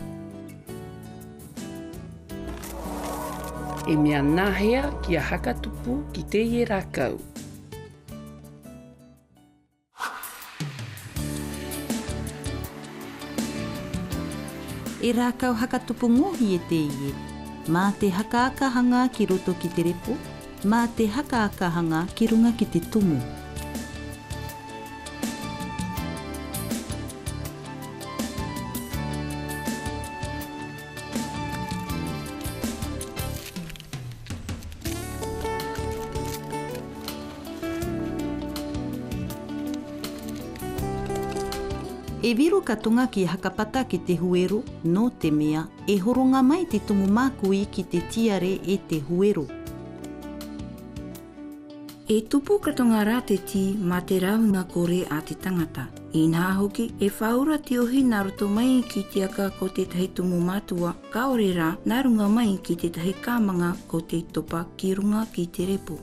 E mea nāhea ki a hakatupu ki te ie rākau. E rākau hakatupu ngohi e te ie. Mā te hakaakahanga ki roto ki te repo, mā te hakaakahanga ki runga ki te tumu. E viru katonga ki hakapata ki te huero no te mea, e horonga mai te tumu mākui ki te tiare e te huero. E tupu katonga rā te tī mā te raunga kore a te tangata. I nā hoki, e whaura te ohi nā roto mai ki te aka ko te tahi tumu mātua, kaore rā nā runga mai ki te tahi kāmanga ko te topa ki runga ki te repo.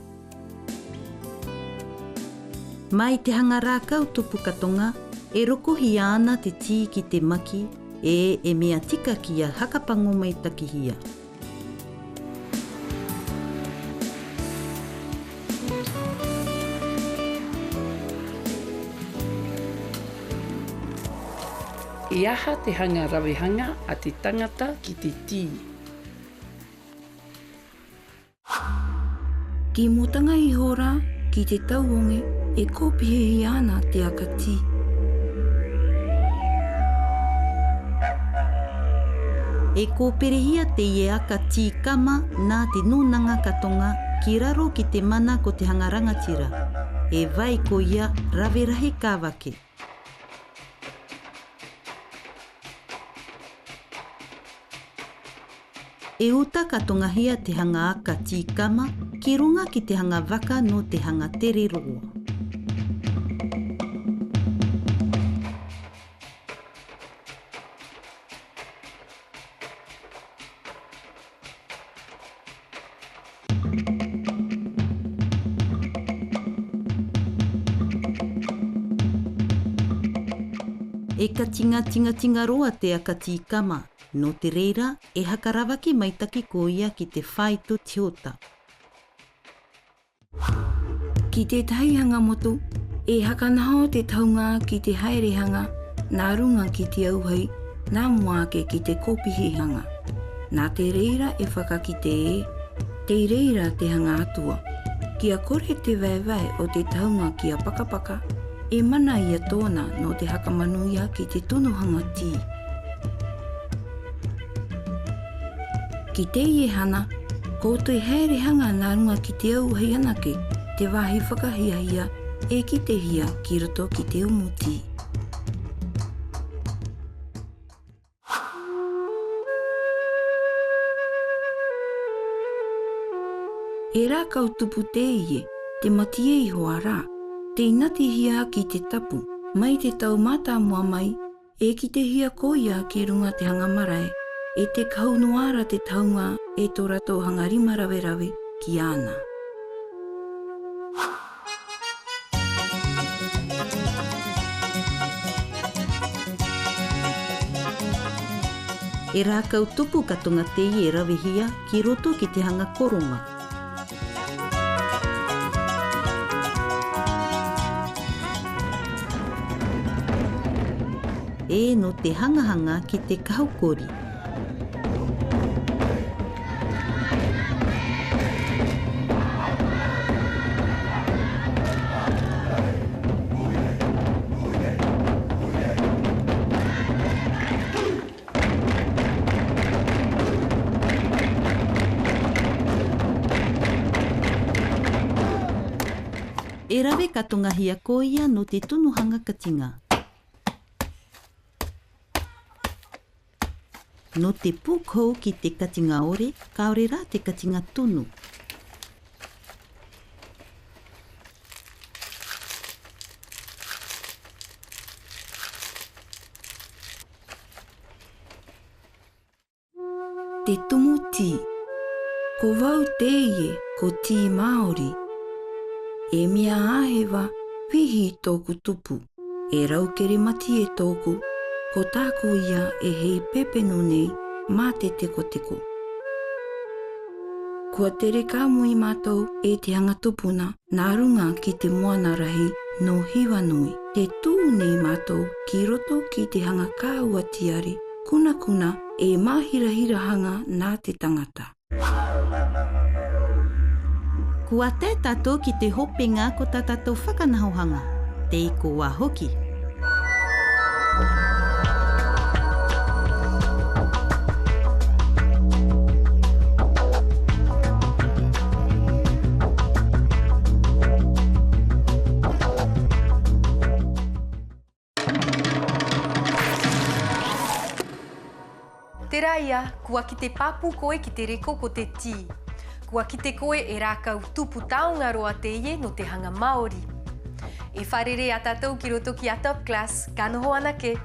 Mai te hanga rākau tupu katonga, e rokohi ana te tī ki te maki, e mea tika ki a hakapango mai takihia. E aha te hanga rawehanga a te tangata ki te tī. Ki motanga i hora, ki te tauonge, e kōpihehi ana te aka tī. E kōperehia te ie aka tī kama nā te nōnanga katonga ki raro ki te mana ko te hanga rangatira. E vai ko ia rawerahe kāwake. E uta katonga hia te hanga aka tī kama ki runga ki te hanga waka no te hanga tere roa. E ka tinga roa te akati kama. No te reira, e hakarawaki mai taki ko ia ki te whaito tiota. Ki te taihanga motu, e hakanaho te taunga ki te haerehanga, nā runga ki te auhei, nā moake ki te kopihihanga. Nā te reira e whakakite e, te reira te hanga atua. Kia kore te vaivai o te taunga ki a pakapaka, e mana ia tōna no te hakamanuia ki te tonohanga tī. Ki te ie hana, ko te haerehanga nā runga ki te auhei anake, te wahi whakahiahia e ki te hia ki roto ki te umuti. E rā kau tupu te ie, te mati e iho a rā, te inati hia ki te tapu, mai te tau mata mua mai, e ki te hia koia ki runga te hanga marae, e te kaunoara te taunga e tō rato hanga rima rawe ki ana. E rā kau tupu katonga te ie rawihia ki roto ki te hanga koronga. E no te hangahanga ki te kaukori. E rawe katonga hia koia no te tunuhanga katinga. No te pūkou ki te katinga ore, kaore rā te katinga tunu. Te tumu tī. Ko wau te ie ko tī Māori. E mea āhewa pihi tōku tupu. E raukere mati e tōku. Ko tāku ia e hei pepeno nei mā te teko. Kua tere kāmui mātou e te hanga tupuna nā runga ki te moana rahi no hiwanui. Te tū nei mātou ki roto ki te hanga kāua tiari, kuna e māhirahira hanga nā te tangata. Kua te tātou ki te hopenga ko tā tātou whakanahohanga. Te iko wā hoki. Te raia, kua ki te papu koe ki te reko ko te tī. Kua ki te koe e rākau tupu taonga roa te ie no te hanga Māori. E wharere a tātou ki roto ki a Top Class, ka noho anake.